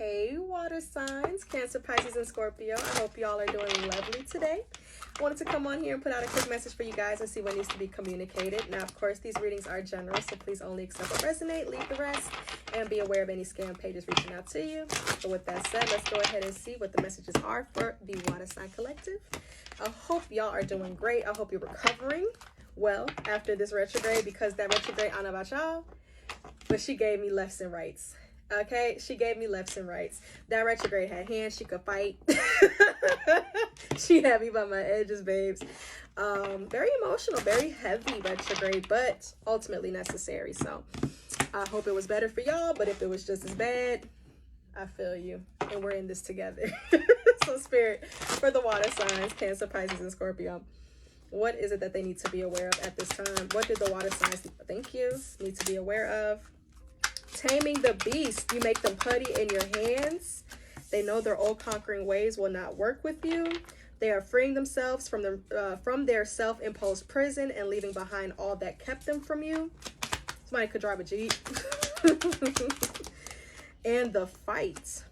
Hey, water signs, Cancer, Pisces, and Scorpio. I hope y'all are doing lovely today. I wanted to come on here and put out a quick message for you guys and see what needs to be communicated. Now, of course, these readings are general, so please only accept what resonate, leave the rest, and be aware of any scam pages reaching out to you. So with that said, let's go ahead and see what the messages are for the water sign collective. I hope y'all are doing great. I hope you're recovering well after this retrograde, because that retrograde, I don't know about y'all, but she gave me lefts and rights. Okay, she gave me lefts and rights. That retrograde had hands, she could fight. She had me by my edges, babes. Very emotional, very heavy retrograde, but ultimately necessary. So I hope it was better for y'all, but if it was just as bad, I feel you, and we're in this together. So Spirit, for the water signs, Cancer, Pisces, and Scorpio, what is it that they need to be aware of at this time? What did the water signs, thank you, need to be aware of? Taming the beast. You make them putty in your hands. They know their old conquering ways will not work with you. They are freeing themselves from their self-imposed prison and leaving behind all that kept them from you. Somebody could drive a Jeep. And the fight.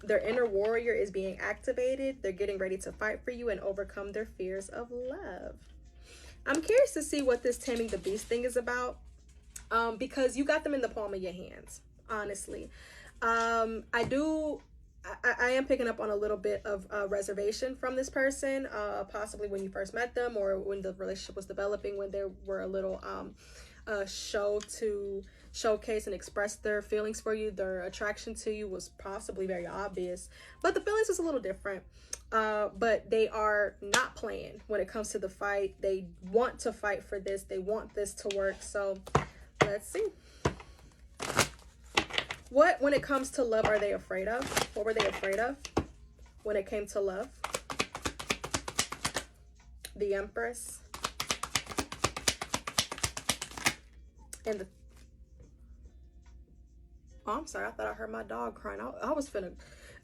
Their inner warrior is being activated. They're getting ready to fight for you and overcome their fears of love. I'm curious to see what this taming the beast thing is about. Because you got them in the palm of your hands, honestly. I am picking up on a little bit of reservation from this person, possibly when you first met them or when the relationship was developing, when they were a little show to showcase and express their feelings for you. Their attraction to you was possibly very obvious, but the feelings was a little different. But they are not playing when it comes to the fight. They want to fight for this. They want this to work. So let's see. What, when it comes to love, are they afraid of? What were they afraid of when it came to love? The Empress. And the... Oh, I'm sorry. I thought I heard my dog crying. I was finna...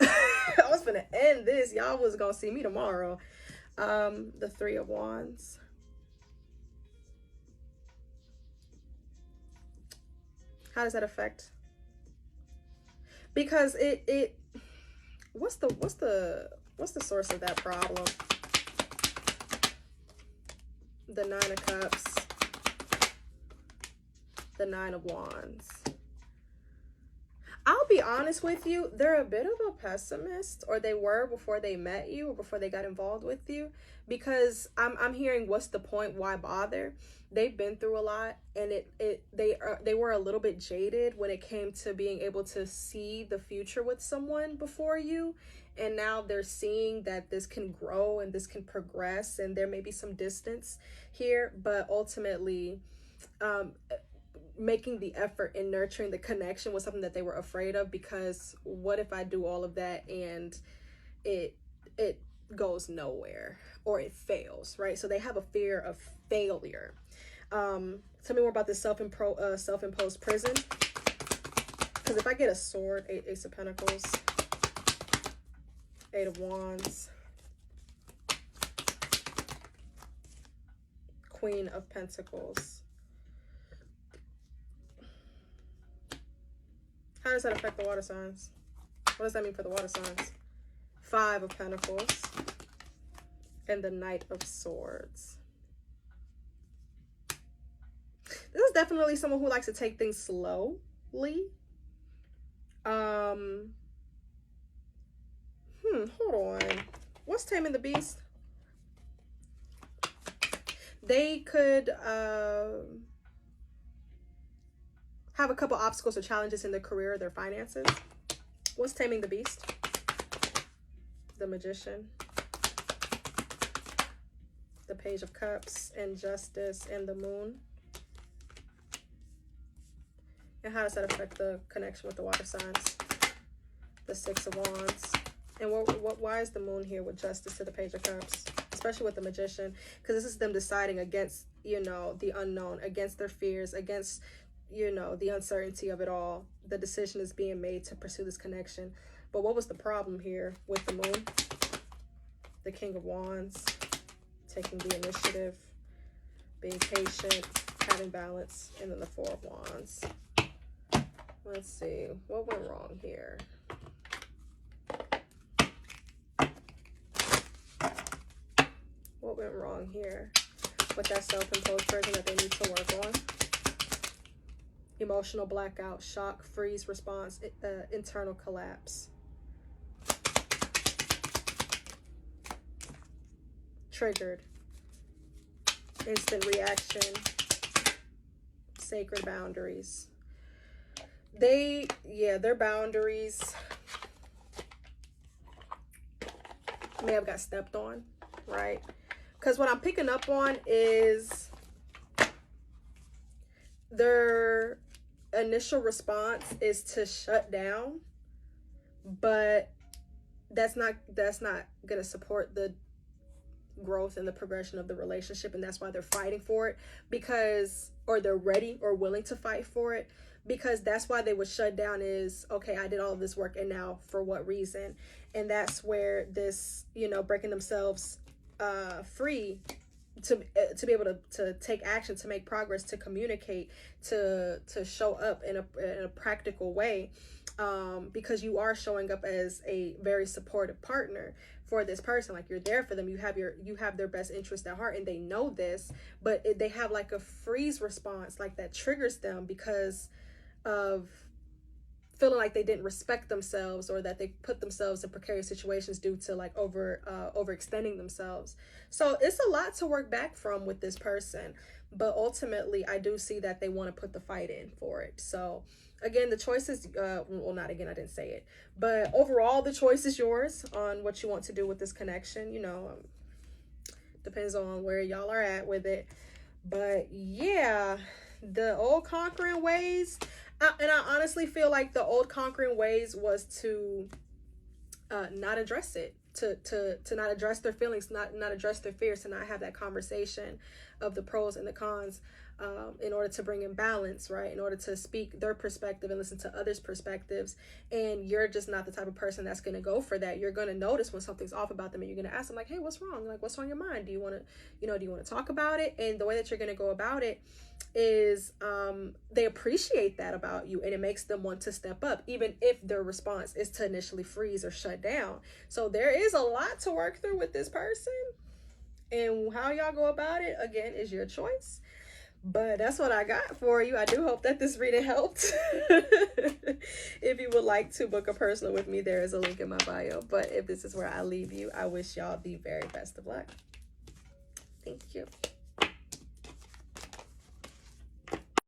I was finna end this. Y'all was gonna see me tomorrow. The Three of Wands. How does that affect? Because what's the source of that problem? The Nine of Cups, the Nine of Wands. I'll be honest with you, they're a bit of a pessimist, or they were before they met you or before they got involved with you, because I'm hearing, what's the point? Why bother? They've been through a lot, and they were a little bit jaded when it came to being able to see the future with someone before you, and now they're seeing that this can grow and this can progress, and there may be some distance here, but ultimately making the effort in nurturing the connection was something that they were afraid of, because what if I do all of that and it goes nowhere, or it fails, right? So they have a fear of failure. Tell me more about this self-imposed prison, because if I get a sword, Ace of Pentacles, Eight of Wands, Queen of Pentacles. How does that affect the water signs? What does that mean for the water signs? Five of Pentacles and the Knight of Swords. This is definitely someone who likes to take things slowly. Hold on. What's taming the beast? They could have a couple obstacles or challenges in their career or their finances. What's taming the beast? The Magician, the Page of Cups, and Justice, and the Moon. And how does that affect the connection with the water signs? The Six of Wands. And why is the Moon here with Justice to the Page of Cups? Especially with the Magician, because this is them deciding against, the unknown, against their fears, against, the uncertainty of it all. The decision is being made to pursue this connection. But what was the problem here with the Moon? The King of Wands, taking the initiative, being patient, having balance, and then the Four of Wands. Let's see, what went wrong here? wrong here with that self-imposed prison that they need to work on. Emotional blackout, shock, freeze, response, internal collapse. Triggered. Instant reaction. Sacred boundaries. Their boundaries may have got stepped on, right? Because what I'm picking up on is their initial response is to shut down, but that's not gonna support the growth and the progression of the relationship, and that's why they're fighting for it, or they're ready or willing to fight for it, because that's why they would shut down is, okay, I did all of this work, and now for what reason? And that's where this, breaking themselves free to be able to take action, to make progress, to communicate, to show up in a practical way, because you are showing up as a very supportive partner for this person. Like, you're there for them, you have their best interest at heart, and they know this, but they have like a freeze response, like that triggers them because of feeling like they didn't respect themselves, or that they put themselves in precarious situations due to like overextending themselves. So it's a lot to work back from with this person, but ultimately I do see that they want to put the fight in for it. So again, the choice is well, not again, I didn't say it, but overall the choice is yours on what you want to do with this connection. Depends on where y'all are at with it. But yeah, the old conquering ways, and I honestly feel like the old conquering ways was to not address it, to not address their feelings, not address their fears, to not have that conversation of the pros and the cons, in order to bring in balance, right? In order to speak their perspective and listen to others' perspectives. And you're just not the type of person that's going to go for that. You're going to notice when something's off about them, and you're going to ask them like, hey, what's wrong? Like, what's on your mind? Do you want to talk about it? And the way that you're going to go about it is they appreciate that about you, and it makes them want to step up, even if their response is to initially freeze or shut down. So there is a lot to work through with this person, and how y'all go about it, again, is your choice. But that's what I got for you. I do hope that this reading helped. If you would like to book a personal with me, there is a link in my bio. But if this is where I leave you, I wish y'all the very best of luck. Thank you.